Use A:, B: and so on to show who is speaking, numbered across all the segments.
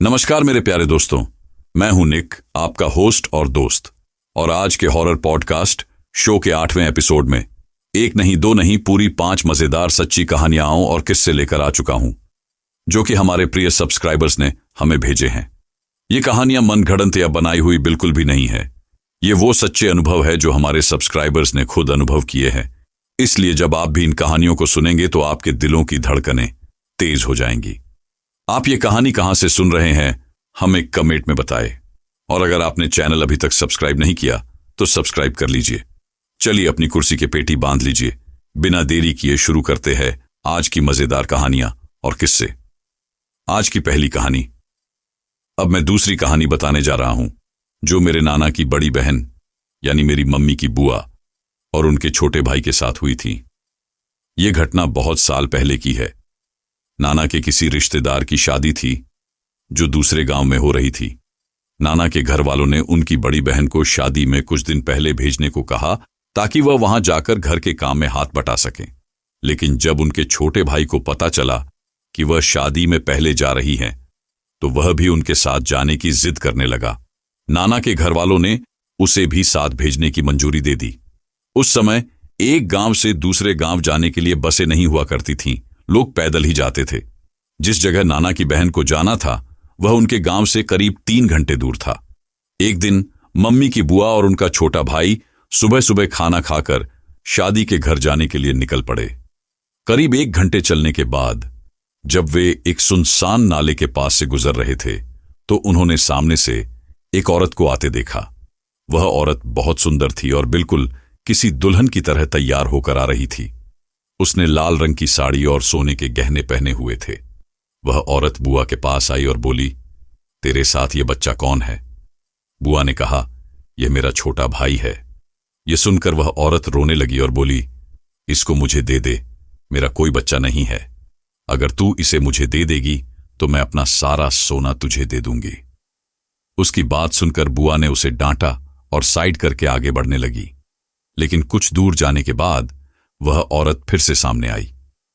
A: नमस्कार मेरे प्यारे दोस्तों, मैं हूं निक, आपका होस्ट और दोस्त। और आज के हॉरर पॉडकास्ट शो के 8वें एपिसोड में एक नहीं दो नहीं पूरी 5 मजेदार सच्ची कहानियां और किस्से लेकर आ चुका हूं, जो कि हमारे प्रिय सब्सक्राइबर्स ने हमें भेजे हैं। ये कहानियां मनगढ़ंत या बनाई हुई बिल्कुल भी नहीं है। ये वो सच्चे अनुभव है जो हमारे सब्सक्राइबर्स ने खुद अनुभव किए हैं। इसलिए जब आप भी इन कहानियों को सुनेंगे तो आपके दिलों की धड़कनें तेज हो जाएंगी। आप ये कहानी कहां से सुन रहे हैं हमें कमेंट में बताएं। और अगर आपने चैनल अभी तक सब्सक्राइब नहीं किया तो सब्सक्राइब कर लीजिए। चलिए अपनी कुर्सी के पेटी बांध लीजिए। बिना देरी किए शुरू करते हैं आज की मजेदार कहानियां और किस्से। आज की पहली कहानी। अब मैं दूसरी कहानी बताने जा रहा हूं, जो मेरे नाना की बड़ी बहन यानी मेरी मम्मी की बुआ और उनके छोटे भाई के साथ हुई थी। ये घटना बहुत साल पहले की है। नाना के किसी रिश्तेदार की शादी थी जो दूसरे गांव में हो रही थी। नाना के घर वालों ने उनकी बड़ी बहन को शादी में कुछ दिन पहले भेजने को कहा ताकि वह वहां जाकर घर के काम में हाथ बटा सकें। लेकिन जब उनके छोटे भाई को पता चला कि वह शादी में पहले जा रही हैं, तो वह भी उनके साथ जाने की जिद करने लगा। नाना के घर वालों ने उसे भी साथ भेजने की मंजूरी दे दी। उस समय एक गांव से दूसरे गांव जाने के लिए बसें नहीं हुआ करती थीं, लोग पैदल ही जाते थे। जिस जगह नाना की बहन को जाना था वह उनके गांव से करीब 3 घंटे दूर था। एक दिन मम्मी की बुआ और उनका छोटा भाई सुबह सुबह खाना खाकर शादी के घर जाने के लिए निकल पड़े। करीब 1 घंटे चलने के बाद जब वे एक सुनसान नाले के पास से गुजर रहे थे तो उन्होंने सामने से एक औरत को आते देखा। वह औरत बहुत सुंदर थी और बिल्कुल किसी दुल्हन की तरह तैयार होकर आ रही थी। उसने लाल रंग की साड़ी और सोने के गहने पहने हुए थे। वह औरत बुआ के पास आई और बोली, तेरे साथ ये बच्चा कौन है? बुआ ने कहा, यह मेरा छोटा भाई है। यह सुनकर वह औरत रोने लगी और बोली, इसको मुझे दे दे, मेरा कोई बच्चा नहीं है। अगर तू इसे मुझे दे देगी तो मैं अपना सारा सोना तुझे दे दूंगी। उसकी बात सुनकर बुआ ने उसे डांटा और साइड करके आगे बढ़ने लगी। लेकिन कुछ दूर जाने के बाद वह औरत फिर से सामने आई।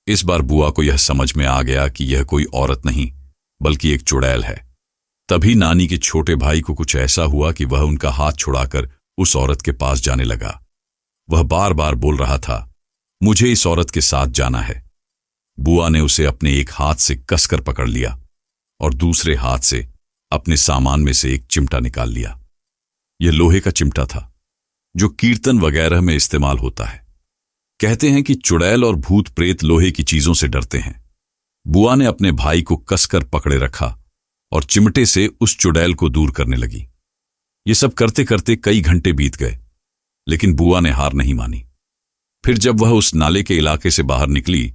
A: इस बार बुआ को यह समझ में आ गया कि यह कोई औरत नहीं बल्कि एक चुड़ैल है। तभी नानी के छोटे भाई को कुछ ऐसा हुआ कि वह उनका हाथ छुड़ाकर उस औरत के पास जाने लगा। वह बार बार बोल रहा था, मुझे इस औरत के साथ जाना है। बुआ ने उसे अपने एक हाथ से कसकर पकड़ लिया और दूसरे हाथ से अपने सामान में से एक चिमटा निकाल लिया। यह लोहे का चिमटा था जो कीर्तन वगैरह में इस्तेमाल होता है। कहते हैं कि चुड़ैल और भूत प्रेत लोहे की चीजों से डरते हैं। बुआ ने अपने भाई को कसकर पकड़े रखा और चिमटे से उस चुड़ैल को दूर करने लगी। ये सब करते करते कई घंटे बीत गए, लेकिन बुआ ने हार नहीं मानी। फिर जब वह उस नाले के इलाके से बाहर निकली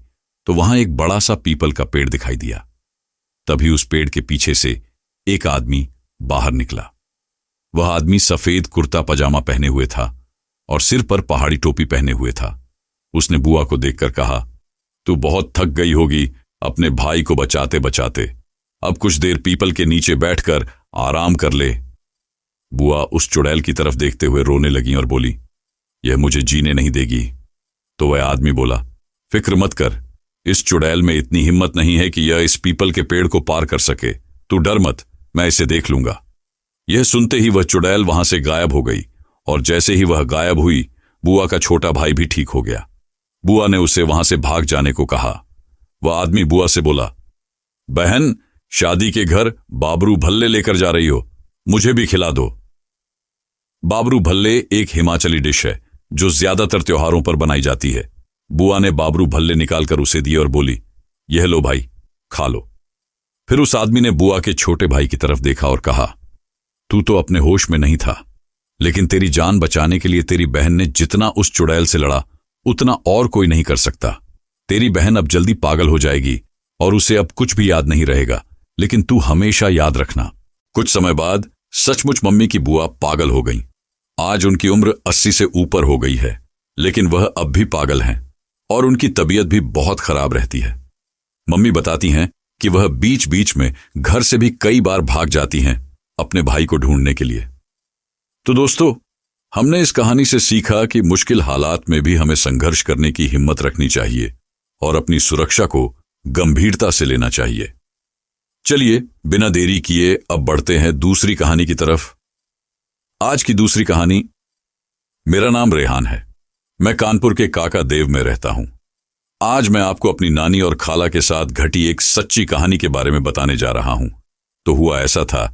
A: तो वहां एक बड़ा सा पीपल का पेड़ दिखाई दिया। तभी उस पेड़ के पीछे से एक आदमी बाहर निकला। वह आदमी सफेद कुर्ता पजामा पहने हुए था और सिर पर पहाड़ी टोपी पहने हुए था। उसने बुआ को देखकर कहा, तू बहुत थक गई होगी अपने भाई को बचाते बचाते। अब कुछ देर पीपल के नीचे बैठकर आराम कर ले। बुआ उस चुड़ैल की तरफ देखते हुए रोने लगी और बोली, यह मुझे जीने नहीं देगी। तो वह आदमी बोला, फिक्र मत कर, इस चुड़ैल में इतनी हिम्मत नहीं है कि यह इस पीपल के पेड़ को पार कर सके। तू डर मत, मैं इसे देख लूंगा। यह सुनते ही वह चुड़ैल वहां से गायब हो गई और जैसे ही वह गायब हुई बुआ का छोटा भाई भी ठीक हो गया। बुआ ने उसे वहां से भाग जाने को कहा। वह आदमी बुआ से बोला, बहन, शादी के घर बाबरू भल्ले लेकर जा रही हो, मुझे भी खिला दो। बाबरू भल्ले एक हिमाचली डिश है जो ज्यादातर त्योहारों पर बनाई जाती है। बुआ ने बाबरू भल्ले निकालकर उसे दिए और बोली, यह लो भाई, खा लो। फिर उस आदमी ने बुआ के छोटे भाई की तरफ देखा और कहा, तू तो अपने होश में नहीं था, लेकिन तेरी जान बचाने के लिए तेरी बहन ने जितना उस चुड़ैल से लड़ा उतना और कोई नहीं कर सकता। तेरी बहन अब जल्दी पागल हो जाएगी और उसे अब कुछ भी याद नहीं रहेगा, लेकिन तू हमेशा याद रखना। कुछ समय बाद सचमुच मम्मी की बुआ पागल हो गई। आज उनकी उम्र 80 से ऊपर हो गई है, लेकिन वह अब भी पागल हैं और उनकी तबीयत भी बहुत खराब रहती है। मम्मी बताती हैं कि वह बीच बीच में घर से भी कई बार भाग जाती हैं अपने भाई को ढूंढने के लिए। तो दोस्तों, हमने इस कहानी से सीखा कि मुश्किल हालात में भी हमें संघर्ष करने की हिम्मत रखनी चाहिए और अपनी सुरक्षा को गंभीरता से लेना चाहिए। चलिए बिना देरी किए अब बढ़ते हैं दूसरी कहानी की तरफ। आज की दूसरी कहानी। मेरा नाम रेहान है। मैं कानपुर के काका देव में रहता हूं। आज मैं आपको अपनी नानी और खाला के साथ घटी एक सच्ची कहानी के बारे में बताने जा रहा हूं। तो हुआ ऐसा था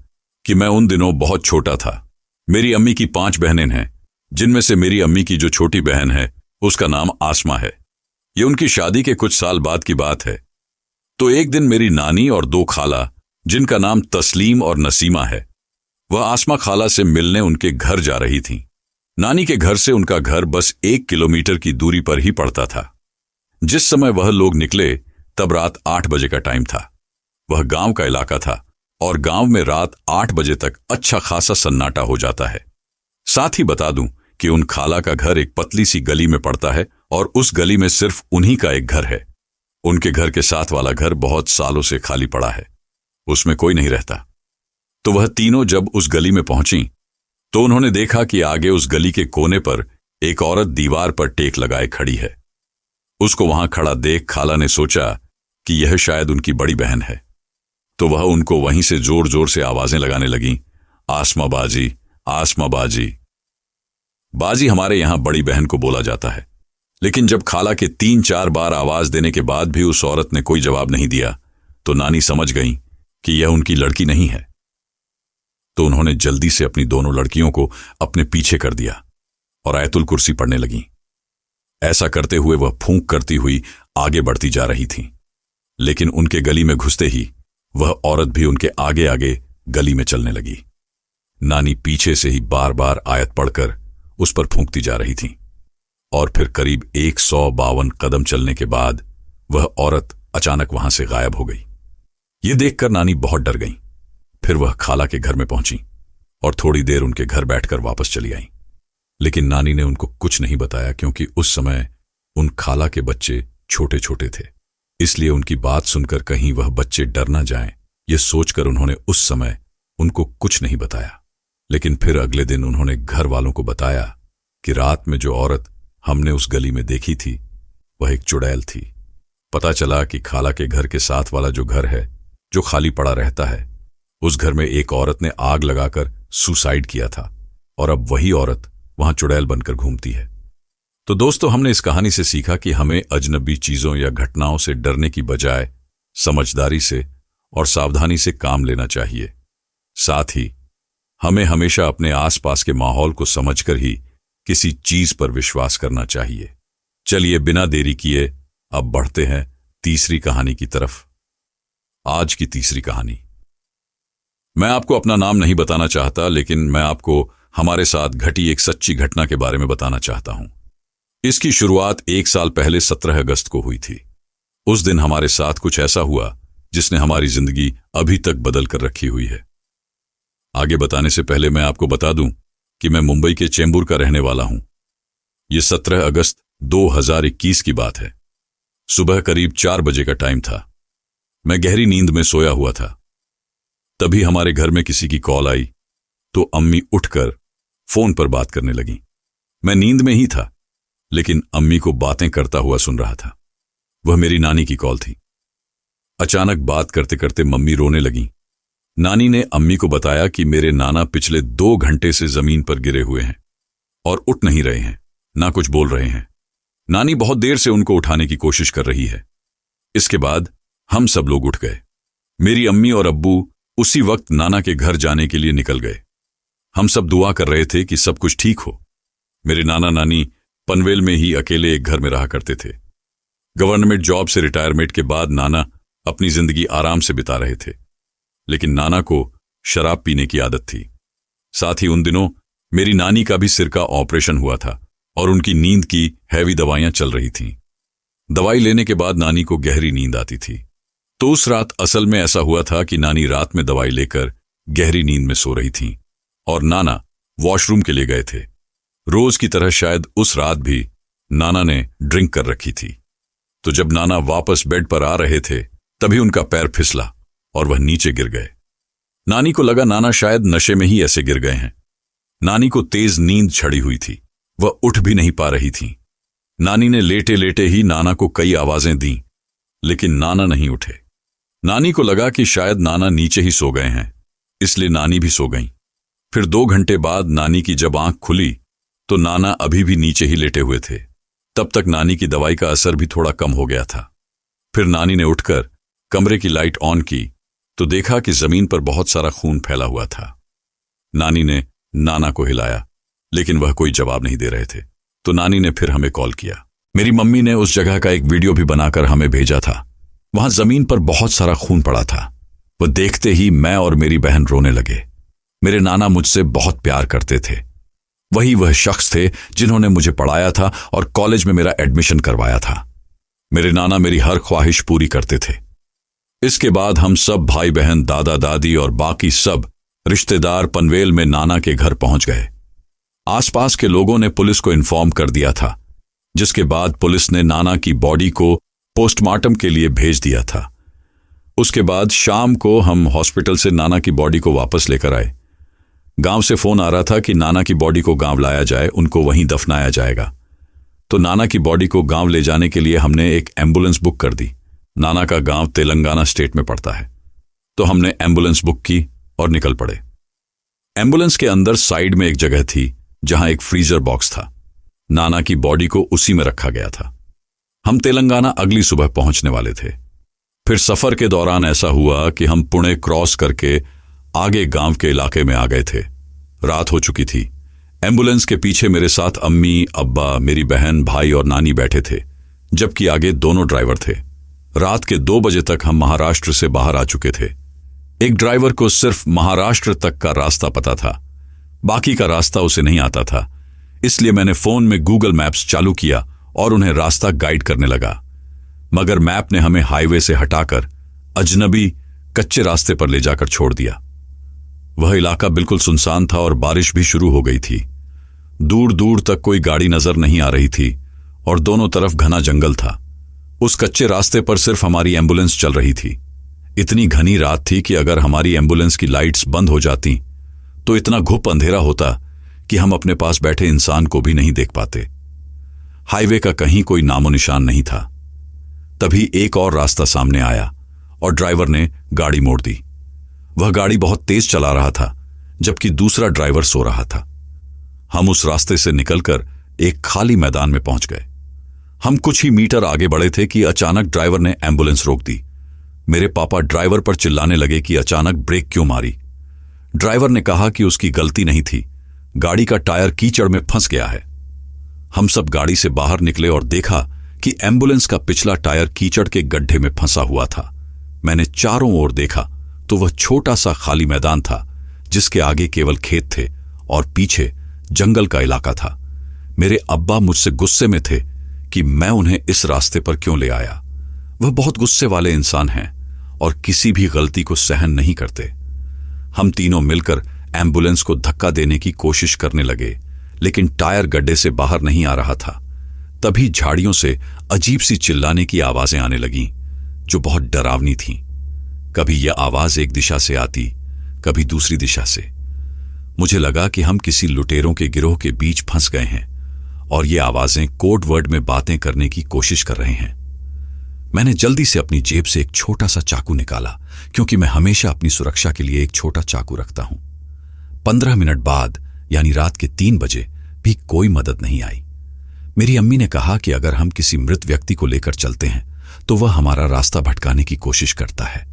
A: कि मैं उन दिनों बहुत छोटा था। मेरी अम्मी की 5 बहनें हैं, जिनमें से मेरी अम्मी की जो छोटी बहन है उसका नाम आसमा है। ये उनकी शादी के कुछ साल बाद की बात है। तो एक दिन मेरी नानी और 2 खाला, जिनका नाम तस्लीम और नसीमा है, वह आसमा खाला से मिलने उनके घर जा रही थीं। नानी के घर से उनका घर बस 1 किलोमीटर की दूरी पर ही पड़ता था। जिस समय वह लोग निकले तब रात 8 बजे का टाइम था। वह गांव का इलाका था और गांव में रात 8 बजे तक अच्छा खासा सन्नाटा हो जाता है। साथ ही बता दूं कि उन खाला का घर एक पतली सी गली में पड़ता है और उस गली में सिर्फ उन्हीं का एक घर है। उनके घर के साथ वाला घर बहुत सालों से खाली पड़ा है, उसमें कोई नहीं रहता। तो वह तीनों जब उस गली में पहुंची तो उन्होंने देखा कि आगे उस गली के कोने पर एक औरत दीवार पर टेक लगाए खड़ी है। उसको वहां खड़ा देख खाला ने सोचा कि यह शायद उनकी बड़ी बहन है। तो वह उनको वहीं से जोर जोर से आवाजें लगाने लगी, आसमा बाजी, आसमा बाजी। बाजी हमारे यहां बड़ी बहन को बोला जाता है। लेकिन जब खाला के 3-4 बार आवाज देने के बाद भी उस औरत ने कोई जवाब नहीं दिया तो नानी समझ गई कि यह उनकी लड़की नहीं है। तो उन्होंने जल्दी से अपनी दोनों लड़कियों को अपने पीछे कर दिया और आयतुल कुर्सी पढ़ने लगी। ऐसा करते हुए वह फूंक करती हुई आगे बढ़ती जा रही थी। लेकिन उनके गली में घुसते ही वह औरत भी उनके आगे आगे गली में चलने लगी। नानी पीछे से ही बार बार आयत पढ़कर उस पर फूंकती जा रही थी और फिर करीब 152 कदम चलने के बाद वह औरत अचानक वहां से गायब हो गई। ये देखकर नानी बहुत डर गई। फिर वह खाला के घर में पहुंची और थोड़ी देर उनके घर बैठकर वापस चली आई। लेकिन नानी ने उनको कुछ नहीं बताया, क्योंकि उस समय उन खाला के बच्चे छोटे छोटे थे। इसलिए उनकी बात सुनकर कहीं वह बच्चे डर ना जाएं, ये सोचकर उन्होंने उस समय उनको कुछ नहीं बताया। लेकिन फिर अगले दिन उन्होंने घर वालों को बताया कि रात में जो औरत हमने उस गली में देखी थी वह एक चुड़ैल थी। पता चला कि खाला के घर के साथ वाला जो घर है, जो खाली पड़ा रहता है, उस घर में एक औरत ने आग लगाकर सुसाइड किया था और अब वही औरत वहां चुड़ैल बनकर घूमती है। तो दोस्तों, हमने इस कहानी से सीखा कि हमें अजनबी चीजों या घटनाओं से डरने की बजाय समझदारी से और सावधानी से काम लेना चाहिए। साथ ही हमें हमेशा अपने आसपास के माहौल को समझकर ही किसी चीज पर विश्वास करना चाहिए। चलिए बिना देरी किए अब बढ़ते हैं तीसरी कहानी की तरफ। आज की तीसरी कहानी। मैं आपको अपना नाम नहीं बताना चाहता, लेकिन मैं आपको हमारे साथ घटी एक सच्ची घटना के बारे में बताना चाहता हूं। इसकी शुरुआत 1 साल पहले 17 अगस्त को हुई थी। उस दिन हमारे साथ कुछ ऐसा हुआ जिसने हमारी जिंदगी अभी तक बदल कर रखी हुई है। आगे बताने से पहले मैं आपको बता दूं कि मैं मुंबई के चेंबूर का रहने वाला हूं। यह 17 अगस्त 2021 की बात है। सुबह करीब 4 बजे का टाइम था। मैं गहरी नींद में सोया हुआ था। तभी हमारे घर में किसी की कॉल आई तो अम्मी उठकर फोन पर बात करने लगी। मैं नींद में ही था, लेकिन अम्मी को बातें करता हुआ सुन रहा था। वह मेरी नानी की कॉल थी। अचानक बात करते करते मम्मी रोने लगी। नानी ने अम्मी को बताया कि मेरे नाना पिछले 2 घंटे से जमीन पर गिरे हुए हैं और उठ नहीं रहे हैं, ना कुछ बोल रहे हैं। नानी बहुत देर से उनको उठाने की कोशिश कर रही है। इसके बाद हम सब लोग उठ गए। मेरी अम्मी और अब्बू उसी वक्त नाना के घर जाने के लिए निकल गए। हम सब दुआ कर रहे थे कि सब कुछ ठीक हो। मेरे नाना नानी पनवेल में ही अकेले एक घर में रहा करते थे। गवर्नमेंट जॉब से रिटायरमेंट के बाद नाना अपनी जिंदगी आराम से बिता रहे थे, लेकिन नाना को शराब पीने की आदत थी। साथ ही उन दिनों मेरी नानी का भी सिर का ऑपरेशन हुआ था और उनकी नींद की हैवी दवाइयां चल रही थीं। दवाई लेने के बाद नानी को गहरी नींद आती थी। तो उस रात असल में ऐसा हुआ था कि नानी रात में दवाई लेकर गहरी नींद में सो रही थीं और नाना वॉशरूम के लिए गए थे। रोज की तरह शायद उस रात भी नाना ने ड्रिंक कर रखी थी। तो जब नाना वापस बेड पर आ रहे थे तभी उनका पैर फिसला और वह नीचे गिर गए। नानी को लगा नाना शायद नशे में ही ऐसे गिर गए हैं। नानी को तेज नींद छड़ी हुई थी, वह उठ भी नहीं पा रही थी। नानी ने लेटे लेटे ही नाना को कई आवाजें दी, लेकिन नाना नहीं उठे। नानी को लगा कि शायद नाना नीचे ही सो गए हैं, इसलिए नानी भी सो गईं। फिर 2 घंटे बाद नानी की जब आंख खुली तो नाना अभी भी नीचे ही लेटे हुए थे। तब तक नानी की दवाई का असर भी थोड़ा कम हो गया था। फिर नानी ने उठकर कमरे की लाइट ऑन की तो देखा कि जमीन पर बहुत सारा खून फैला हुआ था। नानी ने नाना को हिलाया, लेकिन वह कोई जवाब नहीं दे रहे थे। तो नानी ने फिर हमें कॉल किया। मेरी मम्मी ने उस जगह का एक वीडियो भी बनाकर हमें भेजा था। वहां जमीन पर बहुत सारा खून पड़ा था। वह देखते ही मैं और मेरी बहन रोने लगे। मेरे नाना मुझसे बहुत प्यार करते थे। वही वह शख्स थे जिन्होंने मुझे पढ़ाया था और कॉलेज में मेरा एडमिशन करवाया था। मेरे नाना मेरी हर ख्वाहिश पूरी करते थे। इसके बाद हम सब भाई बहन, दादा दादी और बाकी सब रिश्तेदार पनवेल में नाना के घर पहुंच गए। आसपास के लोगों ने पुलिस को इन्फॉर्म कर दिया था, जिसके बाद पुलिस ने नाना की बॉडी को पोस्टमार्टम के लिए भेज दिया था। उसके बाद शाम को हम हॉस्पिटल से नाना की बॉडी को वापस लेकर आए। गांव से फोन आ रहा था कि नाना की बॉडी को गांव लाया जाए, उनको वहीं दफनाया जाएगा। तो नाना की बॉडी को गांव ले जाने के लिए हमने एक एम्बुलेंस बुक कर दी। नाना का गांव तेलंगाना स्टेट में पड़ता है। तो हमने एम्बुलेंस बुक की और निकल पड़े। एम्बुलेंस के अंदर साइड में एक जगह थी जहां एक फ्रीजर बॉक्स था। नाना की बॉडी को उसी में रखा गया था। हम तेलंगाना अगली सुबह पहुंचने वाले थे। फिर सफर के दौरान ऐसा हुआ कि हम पुणे क्रॉस करके आगे गांव के इलाके में आ गए थे। रात हो चुकी थी। एम्बुलेंस के पीछे मेरे साथ अम्मी, अब्बा, मेरी बहन, भाई और नानी बैठे थे, जबकि आगे दोनों ड्राइवर थे। रात के 2 बजे तक हम महाराष्ट्र से बाहर आ चुके थे। एक ड्राइवर को सिर्फ महाराष्ट्र तक का रास्ता पता था, बाकी का रास्ता उसे नहीं आता था। इसलिए मैंने फोन में गूगल मैप्स चालू किया और उन्हें रास्ता गाइड करने लगा। मगर मैप ने हमें हाईवे से हटाकर अजनबी कच्चे रास्ते पर ले जाकर छोड़ दिया। वह इलाका बिल्कुल सुनसान था और बारिश भी शुरू हो गई थी। दूर दूर तक कोई गाड़ी नजर नहीं आ रही थी और दोनों तरफ घना जंगल था। उस कच्चे रास्ते पर सिर्फ हमारी एम्बुलेंस चल रही थी। इतनी घनी रात थी कि अगर हमारी एम्बुलेंस की लाइट्स बंद हो जाती तो इतना घुप अंधेरा होता कि हम अपने पास बैठे इंसान को भी नहीं देख पाते। हाईवे का कहीं कोई नामो निशान नहीं था। तभी एक और रास्ता सामने आया और ड्राइवर ने गाड़ी मोड़ दी। वह गाड़ी बहुत तेज चला रहा था, जबकि दूसरा ड्राइवर सो रहा था। हम उस रास्ते से निकलकर एक खाली मैदान में पहुंच गए। हम कुछ ही मीटर आगे बढ़े थे कि अचानक ड्राइवर ने एम्बुलेंस रोक दी। मेरे पापा ड्राइवर पर चिल्लाने लगे कि अचानक ब्रेक क्यों मारी। ड्राइवर ने कहा कि उसकी गलती नहीं थी, गाड़ी का टायर कीचड़ में फंस गया है। हम सब गाड़ी से बाहर निकले और देखा कि एम्बुलेंस का पिछला टायर कीचड़ के गड्ढे में फंसा हुआ था। मैंने चारों ओर देखा तो वह छोटा सा खाली मैदान था, जिसके आगे केवल खेत थे और पीछे जंगल का इलाका था। मेरे अब्बा मुझसे गुस्से में थे कि मैं उन्हें इस रास्ते पर क्यों ले आया। वह बहुत गुस्से वाले इंसान हैं और किसी भी गलती को सहन नहीं करते। हम तीनों मिलकर एम्बुलेंस को धक्का देने की कोशिश करने लगे, लेकिन टायर गड्ढे से बाहर नहीं आ रहा था। तभी झाड़ियों से अजीब सी चिल्लाने की आवाजें आने लगीं, जो बहुत डरावनी थीं। कभी यह आवाज एक दिशा से आती, कभी दूसरी दिशा से। मुझे लगा कि हम किसी लुटेरों के गिरोह के बीच फंस गए हैं और ये आवाजें कोड वर्ड में बातें करने की कोशिश कर रहे हैं। मैंने जल्दी से अपनी जेब से एक छोटा सा चाकू निकाला, क्योंकि मैं हमेशा अपनी सुरक्षा के लिए एक छोटा चाकू रखता हूं। 15 मिनट बाद, यानी रात के 3 बजे, भी कोई मदद नहीं आई। मेरी अम्मी ने कहा कि अगर हम किसी मृत व्यक्ति को लेकर चलते हैं तो वह हमारा रास्ता भटकाने की कोशिश करता है।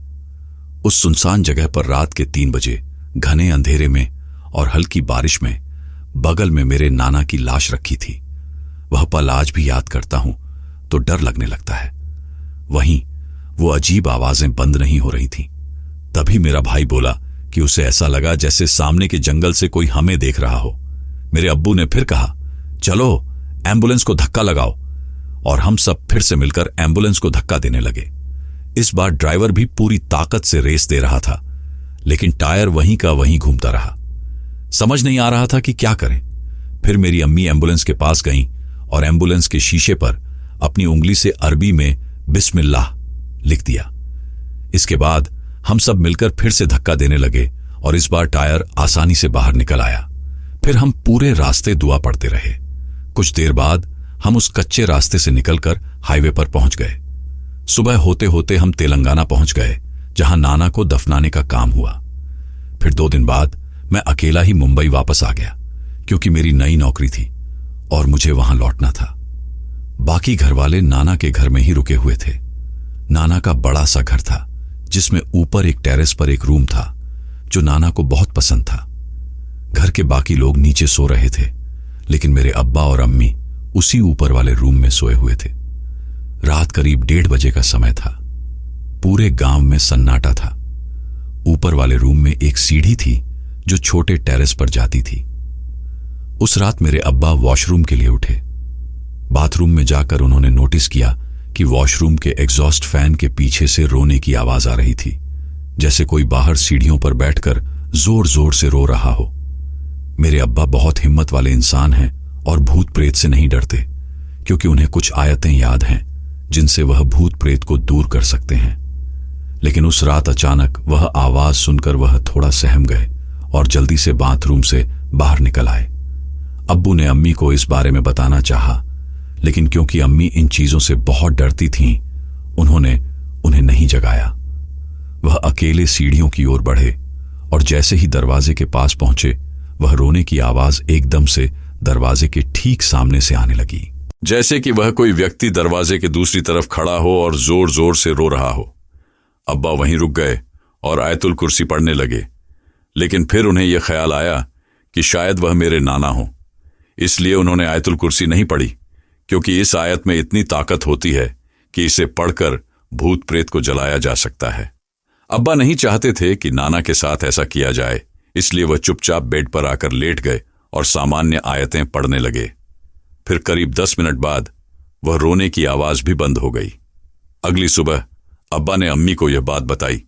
A: उस सुनसान जगह पर रात के 3 बजे, घने अंधेरे में और हल्की बारिश में, बगल में मेरे नाना की लाश रखी थी। वह पल आज भी याद करता हूं तो डर लगने लगता है। वहीं वो अजीब आवाजें बंद नहीं हो रही थीं। तभी मेरा भाई बोला कि उसे ऐसा लगा जैसे सामने के जंगल से कोई हमें देख रहा हो। मेरे अब्बू ने फिर कहा, चलो एम्बुलेंस को धक्का लगाओ, और हम सब फिर से मिलकर एम्बुलेंस को धक्का देने लगे। इस बार ड्राइवर भी पूरी ताकत से रेस दे रहा था, लेकिन टायर वहीं का वहीं घूमता रहा। समझ नहीं आ रहा था कि क्या करें। फिर मेरी अम्मी एम्बुलेंस के पास गईं और एम्बुलेंस के शीशे पर अपनी उंगली से अरबी में बिस्मिल्लाह लिख दिया। इसके बाद हम सब मिलकर फिर से धक्का देने लगे और इस बार टायर आसानी से बाहर निकल आया। फिर हम पूरे रास्ते दुआ पढ़ते रहे। कुछ देर बाद हम उस कच्चे रास्ते से निकलकर हाईवे पर पहुंच गए। सुबह होते होते हम तेलंगाना पहुंच गए, जहां नाना को दफनाने का काम हुआ। फिर 2 दिन बाद मैं अकेला ही मुंबई वापस आ गया, क्योंकि मेरी नई नौकरी थी और मुझे वहां लौटना था। बाकी घर वाले नाना के घर में ही रुके हुए थे। नाना का बड़ा सा घर था, जिसमें ऊपर एक टेरेस पर एक रूम था जो नाना को बहुत पसंद था। घर के बाकी लोग नीचे सो रहे थे, लेकिन मेरे अब्बा और अम्मी उसी ऊपर वाले रूम में सोए हुए थे। रात करीब 1:30 बजे का समय था। पूरे गांव में सन्नाटा था। ऊपर वाले रूम में एक सीढ़ी थी जो छोटे टेरेस पर जाती थी। उस रात मेरे अब्बा वॉशरूम के लिए उठे। बाथरूम में जाकर उन्होंने नोटिस किया कि वॉशरूम के एग्जॉस्ट फैन के पीछे से रोने की आवाज आ रही थी, जैसे कोई बाहर सीढ़ियों पर बैठकर जोर जोर से रो रहा हो। मेरे अब्बा बहुत हिम्मत वाले इंसान हैं और भूत प्रेत से नहीं डरते, क्योंकि उन्हें कुछ आयतें याद हैं जिनसे वह भूत प्रेत को दूर कर सकते हैं। लेकिन उस रात अचानक वह आवाज सुनकर वह थोड़ा सहम गए और जल्दी से बाथरूम से बाहर निकल आए। अब्बू ने अम्मी को इस बारे में बताना चाहा, लेकिन क्योंकि अम्मी इन चीजों से बहुत डरती थीं, उन्होंने उन्हें नहीं जगाया। वह अकेले सीढ़ियों की ओर बढ़े और जैसे ही दरवाजे के पास पहुंचे, वह रोने की आवाज एकदम से दरवाजे के ठीक सामने से आने लगी, जैसे कि वह कोई व्यक्ति दरवाजे के दूसरी तरफ खड़ा हो और जोर जोर से रो रहा हो। अब्बा वहीं रुक गए और आयतुल कुर्सी पढ़ने लगे, लेकिन फिर उन्हें यह ख्याल आया कि शायद वह मेरे नाना हो। इसलिए उन्होंने आयतुल कुर्सी नहीं पढ़ी, क्योंकि इस आयत में इतनी ताकत होती है कि इसे पढ़कर भूत प्रेत को जलाया जा सकता है। अब्बा नहीं चाहते थे कि नाना के साथ ऐसा किया जाए, इसलिए वह चुपचाप बेड पर आकर लेट गए और सामान्य आयतें पढ़ने लगे। फिर करीब 10 मिनट बाद वह रोने की आवाज भी बंद हो गई। अगली सुबह अब्बा ने अम्मी को यह बात बताई।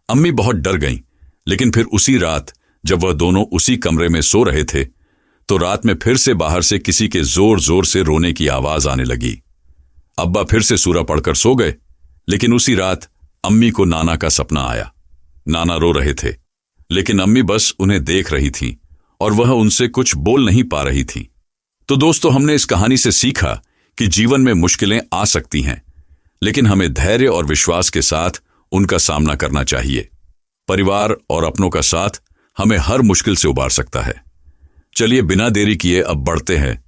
A: अम्मी बहुत डर गईं, लेकिन फिर उसी रात जब वह दोनों उसी कमरे में सो रहे थे, तो रात में फिर से बाहर से किसी के जोर जोर से रोने की आवाज आने लगी। अब्बा फिर से सूरा पढ़कर सो गए, लेकिन उसी रात अम्मी को नाना का सपना आया। नाना रो रहे थे, लेकिन अम्मी बस उन्हें देख रही थीं और वह उनसे कुछ बोल नहीं पा रही थीं। तो दोस्तों, हमने इस कहानी से सीखा कि जीवन में मुश्किलें आ सकती हैं, लेकिन हमें धैर्य और विश्वास के साथ उनका सामना करना चाहिए। परिवार और अपनों का साथ हमें हर मुश्किल से उबार सकता है। चलिए बिना देरी किए अब बढ़ते हैं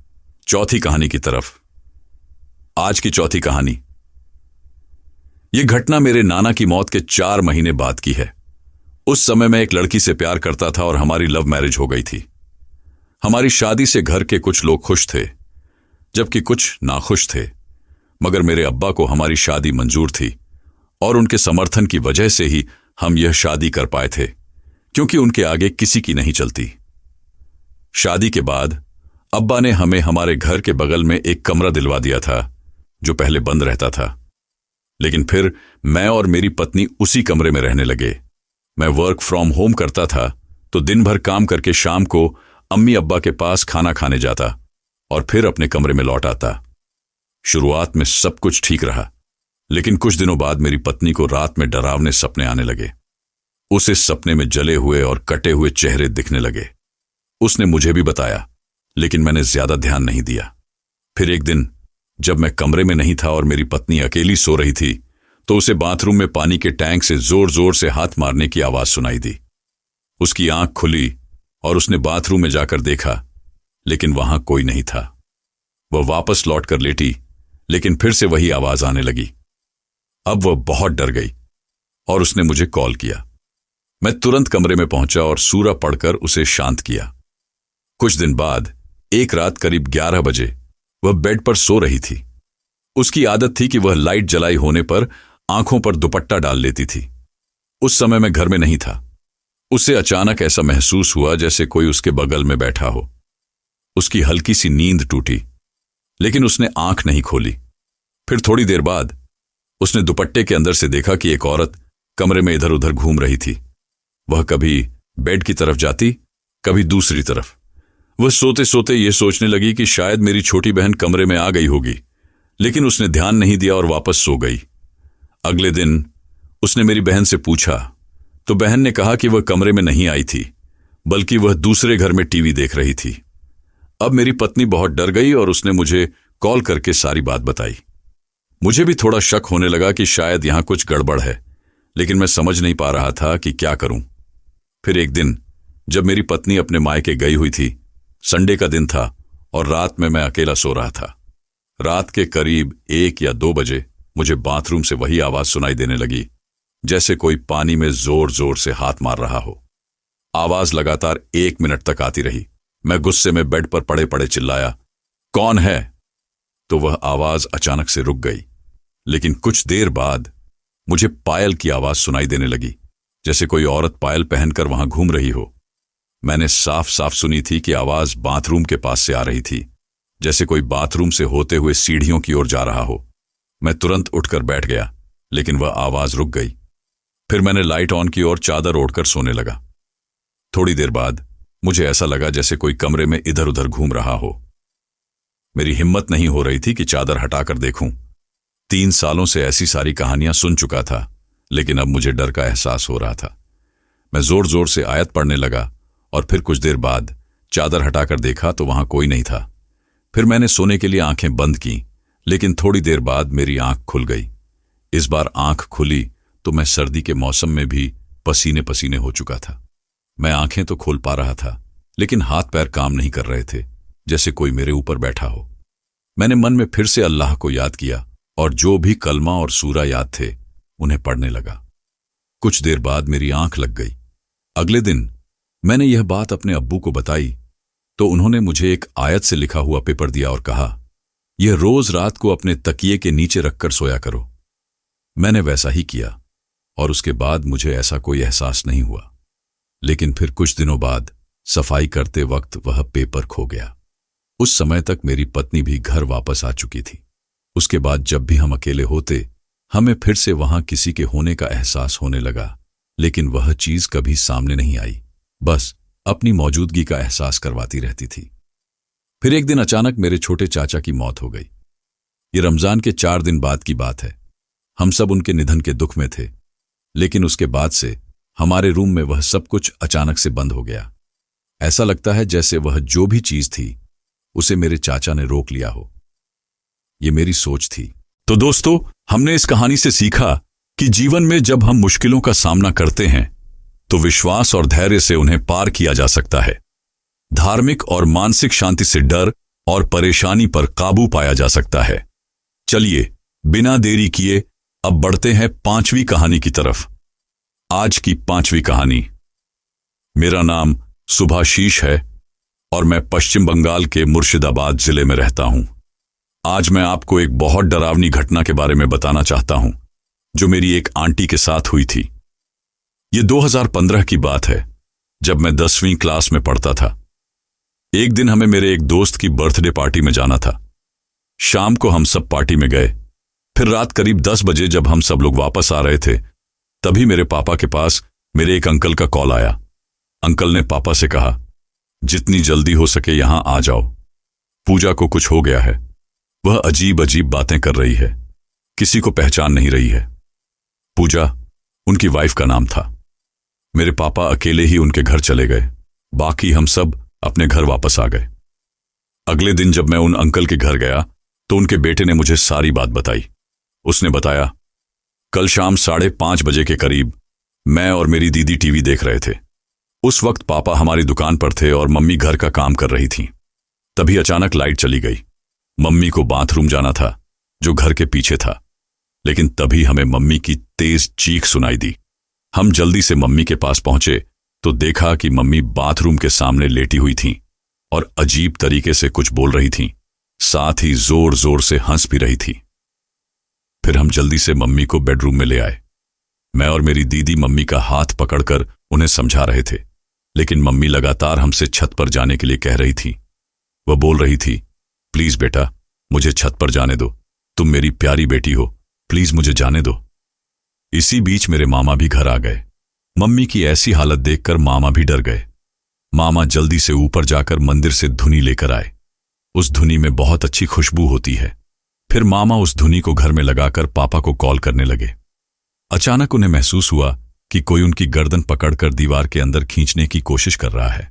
A: चौथी कहानी की तरफ। आज की चौथी कहानी। यह घटना मेरे नाना की मौत के 4 महीने बाद की है। उस समय मैं एक लड़की से प्यार करता था और हमारी लव मैरिज हो गई थी। हमारी शादी से घर के कुछ लोग खुश थे, जबकि कुछ नाखुश थे, मगर मेरे अब्बा को हमारी शादी मंजूर थी और उनके समर्थन की वजह से ही हम यह शादी कर पाए थे, क्योंकि उनके आगे किसी की नहीं चलती। शादी के बाद अब्बा ने हमें हमारे घर के बगल में एक कमरा दिलवा दिया था, जो पहले बंद रहता था। लेकिन फिर मैं और मेरी पत्नी उसी कमरे में रहने लगे। मैं वर्क फ्रॉम होम करता था, तो दिन भर काम करके शाम को अम्मी अब्बा के पास खाना खाने जाता और फिर अपने कमरे में लौट आता। शुरुआत में सब कुछ ठीक रहा, लेकिन कुछ दिनों बाद मेरी पत्नी को रात में डरावने सपने आने लगे। उसे सपने में जले हुए और कटे हुए चेहरे दिखने लगे। उसने मुझे भी बताया, लेकिन मैंने ज्यादा ध्यान नहीं दिया। फिर एक दिन जब मैं कमरे में नहीं था और मेरी पत्नी अकेली सो रही थी, तो उसे बाथरूम में पानी के टैंक से जोर जोर से हाथ मारने की आवाज सुनाई दी। उसकी आंख खुली और उसने बाथरूम में जाकर देखा, लेकिन वहां कोई नहीं था। वह वापस लौटकर लेटी, लेकिन फिर से वही आवाज आने लगी। अब वह बहुत डर गई और उसने मुझे कॉल किया। मैं तुरंत कमरे में पहुंचा और सूरा पढ़कर उसे शांत किया। कुछ दिन बाद एक रात करीब 11 बजे वह बेड पर सो रही थी। उसकी आदत थी कि वह लाइट जलाई होने पर आंखों पर दुपट्टा डाल लेती थी। उस समय मैं घर में नहीं था। उसे अचानक ऐसा महसूस हुआ जैसे कोई उसके बगल में बैठा हो। उसकी हल्की सी नींद टूटी, लेकिन उसने आंख नहीं खोली। फिर थोड़ी देर बाद उसने दुपट्टे के अंदर से देखा कि एक औरत कमरे में इधर उधर घूम रही थी। वह कभी बेड की तरफ जाती, कभी दूसरी तरफ। वह सोते सोते यह सोचने लगी कि शायद मेरी छोटी बहन कमरे में आ गई होगी, लेकिन उसने ध्यान नहीं दिया और वापस सो गई। अगले दिन उसने मेरी बहन से पूछा, तो बहन ने कहा कि वह कमरे में नहीं आई थी, बल्कि वह दूसरे घर में टीवी देख रही थी। अब मेरी पत्नी बहुत डर गई और उसने मुझे कॉल करके सारी बात बताई। मुझे भी थोड़ा शक होने लगा कि शायद यहां कुछ गड़बड़ है, लेकिन मैं समझ नहीं पा रहा था कि क्या करूं। फिर एक दिन जब मेरी पत्नी अपने मायके गई हुई थी, संडे का दिन था और रात में मैं अकेला सो रहा था। रात के करीब 1 या 2 बजे मुझे बाथरूम से वही आवाज सुनाई देने लगी, जैसे कोई पानी में जोर जोर से हाथ मार रहा हो। आवाज लगातार 1 मिनट तक आती रही। मैं गुस्से में बेड पर पड़े पड़े चिल्लाया, कौन है? तो वह आवाज अचानक से रुक गई, लेकिन कुछ देर बाद मुझे पायल की आवाज सुनाई देने लगी, जैसे कोई औरत पायल पहनकर वहां घूम रही हो। मैंने साफ साफ सुनी थी कि आवाज बाथरूम के पास से आ रही थी, जैसे कोई बाथरूम से होते हुए सीढ़ियों की ओर जा रहा हो। मैं तुरंत उठकर बैठ गया, लेकिन वह आवाज रुक गई। फिर मैंने लाइट ऑन की और चादर ओढ़कर सोने लगा। थोड़ी देर बाद मुझे ऐसा लगा जैसे कोई कमरे में इधर उधर घूम रहा हो। मेरी हिम्मत नहीं हो रही थी कि चादर हटाकर देखूं। 3 सालों से ऐसी सारी कहानियां सुन चुका था, लेकिन अब मुझे डर का एहसास हो रहा था। मैं जोर जोर से आयत पढ़ने लगा और फिर कुछ देर बाद चादर हटाकर देखा तो वहां कोई नहीं था। फिर मैंने सोने के लिए आंखें बंद की, लेकिन थोड़ी देर बाद मेरी आंख खुल गई। इस बार आंख खुली तो मैं सर्दी के मौसम में भी पसीने पसीने हो चुका था। मैं आंखें तो खोल पा रहा था, लेकिन हाथ पैर काम नहीं कर रहे थे, जैसे कोई मेरे ऊपर बैठा हो। मैंने मन में फिर से अल्लाह को याद किया और जो भी कलमा और सूरा याद थे उन्हें पढ़ने लगा। कुछ देर बाद मेरी आंख लग गई। अगले दिन मैंने यह बात अपने अब्बू को बताई तो उन्होंने मुझे एक आयत से लिखा हुआ पेपर दिया और कहा, यह रोज रात को अपने तकिए के नीचे रखकर सोया करो। मैंने वैसा ही किया और उसके बाद मुझे ऐसा कोई एहसास नहीं हुआ। लेकिन फिर कुछ दिनों बाद सफाई करते वक्त वह पेपर खो गया। उस समय तक मेरी पत्नी भी घर वापस आ चुकी थी। उसके बाद जब भी हम अकेले होते, हमें फिर से वहां किसी के होने का एहसास होने लगा, लेकिन वह चीज कभी सामने नहीं आई, बस अपनी मौजूदगी का एहसास करवाती रहती थी। फिर एक दिन अचानक मेरे छोटे चाचा की मौत हो गई। ये रमजान के 4 दिन बाद की बात है। हम सब उनके निधन के दुख में थे, लेकिन उसके बाद से हमारे रूम में वह सब कुछ अचानक से बंद हो गया। ऐसा लगता है जैसे वह जो भी चीज थी उसे मेरे चाचा ने रोक लिया हो। ये मेरी सोच थी। तो दोस्तों, हमने इस कहानी से सीखा कि जीवन में जब हम मुश्किलों का सामना करते हैं तो विश्वास और धैर्य से उन्हें पार किया जा सकता है। धार्मिक और मानसिक शांति से डर और परेशानी पर काबू पाया जा सकता है। चलिए बिना देरी किए अब बढ़ते हैं 5वीं कहानी की तरफ। आज की 5वीं कहानी। मेरा नाम सुभाशीष है और मैं पश्चिम बंगाल के मुर्शिदाबाद जिले में रहता हूं। आज मैं आपको एक बहुत डरावनी घटना के बारे में बताना चाहता हूं, जो मेरी एक आंटी के साथ हुई थी। ये 2015 की बात है, जब मैं 10वीं क्लास में पढ़ता था। एक दिन हमें मेरे एक दोस्त की बर्थडे पार्टी में जाना था। शाम को हम सब पार्टी में गए। फिर रात करीब 10 बजे जब हम सब लोग वापस आ रहे थे, तभी मेरे पापा के पास मेरे एक अंकल का कॉल आया। अंकल ने पापा से कहा, जितनी जल्दी हो सके यहां आ जाओ, पूजा को कुछ हो गया है। वह अजीब अजीब बातें कर रही है, किसी को पहचान नहीं रही है। पूजा उनकी वाइफ का नाम था। मेरे पापा अकेले ही उनके घर चले गए, बाकी हम सब अपने घर वापस आ गए। अगले दिन जब मैं उन अंकल के घर गया तो उनके बेटे ने मुझे सारी बात बताई। उसने बताया, कल शाम 5:30 बजे के करीब मैं और मेरी दीदी टीवी देख रहे थे। उस वक्त पापा हमारी दुकान पर थे और मम्मी घर का काम कर रही थीं। तभी अचानक लाइट चली गई। मम्मी को बाथरूम जाना था, जो घर के पीछे था, लेकिन तभी हमें मम्मी की तेज चीख सुनाई दी। हम जल्दी से मम्मी के पास पहुंचे तो देखा कि मम्मी बाथरूम के सामने लेटी हुई थीं और अजीब तरीके से कुछ बोल रही थीं, साथ ही जोर जोर से हंस भी रही थी। फिर हम जल्दी से मम्मी को बेडरूम में ले आए। मैं और मेरी दीदी मम्मी का हाथ पकड़कर उन्हें समझा रहे थे, लेकिन मम्मी लगातार हमसे छत पर जाने के लिए कह रही थी। वह बोल रही थी, प्लीज बेटा, मुझे छत पर जाने दो, तुम मेरी प्यारी बेटी हो, प्लीज मुझे जाने दो। इसी बीच मेरे मामा भी घर आ गए। मम्मी की ऐसी हालत देखकर मामा भी डर गए। मामा जल्दी से ऊपर जाकर मंदिर से धुनी लेकर आए। उस धुनी में बहुत अच्छी खुशबू होती है। फिर मामा उस धुनी को घर में लगाकर पापा को कॉल करने लगे। अचानक उन्हें महसूस हुआ कि कोई उनकी गर्दन पकड़कर दीवार के अंदर खींचने की कोशिश कर रहा है।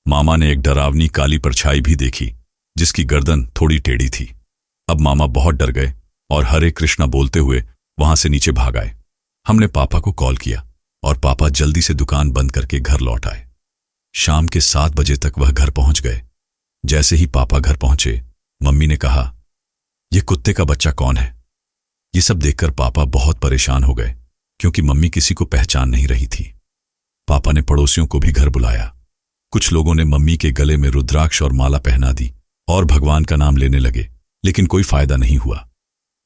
A: मामा ने एक डरावनी काली परछाई भी देखी, जिसकी गर्दन थोड़ी टेढ़ी थी। अब मामा बहुत डर गए और हरे कृष्णा बोलते हुए वहां से नीचे भाग आए। हमने पापा को कॉल किया और पापा जल्दी से दुकान बंद करके घर लौट आए। शाम के 7 बजे तक वह घर पहुंच गए। जैसे ही पापा घर पहुंचे, मम्मी ने कहा, यह कुत्ते का बच्चा कौन है? ये सब देखकर पापा बहुत परेशान हो गए, क्योंकि मम्मी किसी को पहचान नहीं रही थी। पापा ने पड़ोसियों को भी घर बुलाया। कुछ लोगों ने मम्मी के गले में रुद्राक्ष और माला पहना दी और भगवान का नाम लेने लगे, लेकिन कोई फायदा नहीं हुआ।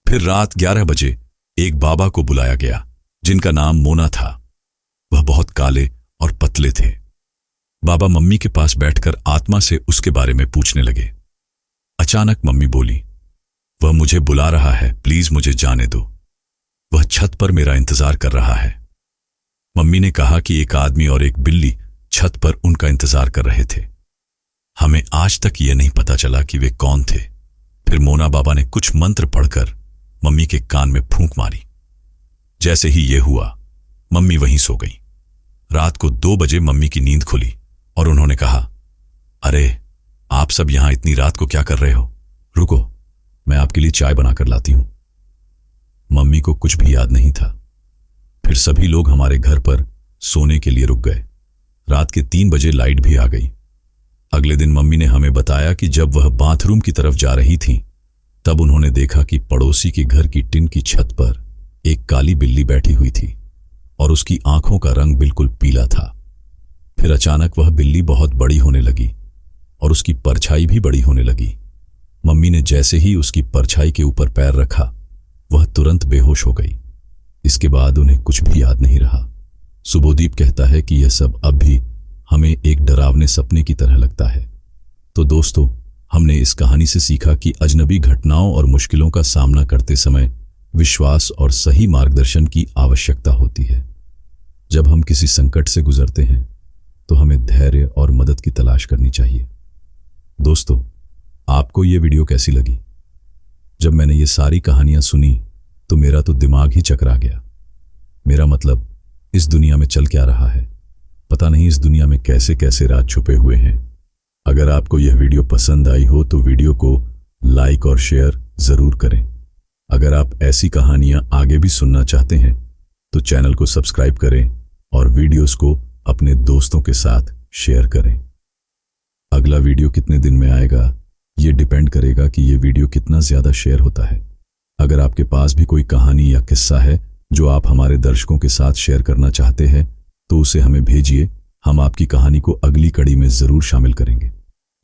A: फिर रात 11 बजे एक बाबा को बुलाया गया, जिनका नाम मोना था। वह बहुत काले और पतले थे। बाबा मम्मी के पास बैठकर आत्मा से उसके बारे में पूछने लगे। अचानक मम्मी बोली, वह मुझे बुला रहा है, प्लीज मुझे जाने दो। वह छत पर मेरा इंतजार कर रहा है। मम्मी ने कहा कि एक आदमी और एक बिल्ली छत पर उनका इंतजार कर रहे थे। हमें आज तक यह नहीं पता चला कि वे कौन थे। फिर मोना बाबा ने कुछ मंत्र पढ़कर मम्मी के कान में फूंक मारी। जैसे ही यह हुआ, मम्मी वहीं सो गई। रात को 2 बजे मम्मी की नींद खुली और उन्होंने कहा, अरे आप सब यहां इतनी रात को क्या कर रहे हो? रुको, मैं आपके लिए चाय बनाकर लाती हूं। मम्मी को कुछ भी याद नहीं था। फिर सभी लोग हमारे घर पर सोने के लिए रुक गए। रात के 3 बजे लाइट भी आ गई। अगले दिन मम्मी ने हमें बताया कि जब वह बाथरूम की तरफ जा रही थीं, तब उन्होंने देखा कि पड़ोसी के घर की टिन की छत पर एक काली बिल्ली बैठी हुई थी और उसकी आंखों का रंग बिल्कुल पीला था। फिर अचानक वह बिल्ली बहुत बड़ी होने लगी और उसकी परछाई भी बड़ी होने लगी। मम्मी ने जैसे ही उसकी परछाई के ऊपर पैर रखा, वह तुरंत बेहोश हो गई। इसके बाद उन्हें कुछ भी याद नहीं रहा। सुबोदीप कहता है कि यह सब अब भी हमें एक डरावने सपने की तरह लगता है। तो दोस्तों, हमने इस कहानी से सीखा कि अजनबी घटनाओं और मुश्किलों का सामना करते समय विश्वास और सही मार्गदर्शन की आवश्यकता होती है। जब हम किसी संकट से गुजरते हैं, तो हमें धैर्य और मदद की तलाश करनी चाहिए। दोस्तों, आपको ये वीडियो कैसी लगी? जब मैंने ये सारी कहानियां सुनी, तो मेरा तो दिमाग ही चकरा गया। मेरा मतलब, इस दुनिया में चल क्या रहा है? पता नहीं इस दुनिया में कैसे कैसे राज छुपे हुए हैं। अगर आपको यह वीडियो पसंद आई हो तो वीडियो को लाइक और शेयर जरूर करें। अगर आप ऐसी कहानियां आगे भी सुनना चाहते हैं तो चैनल को सब्सक्राइब करें और वीडियोस को अपने दोस्तों के साथ शेयर करें। अगला वीडियो कितने दिन में आएगा, ये डिपेंड करेगा कि ये वीडियो कितना ज्यादा शेयर होता है। अगर आपके पास भी कोई कहानी या किस्सा है जो आप हमारे दर्शकों के साथ शेयर करना चाहते हैं, तो उसे हमें भेजिए। हम आपकी कहानी को अगली कड़ी में जरूर शामिल करेंगे।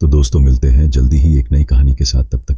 A: तो दोस्तों, मिलते हैं जल्दी ही एक नई कहानी के साथ। तब तक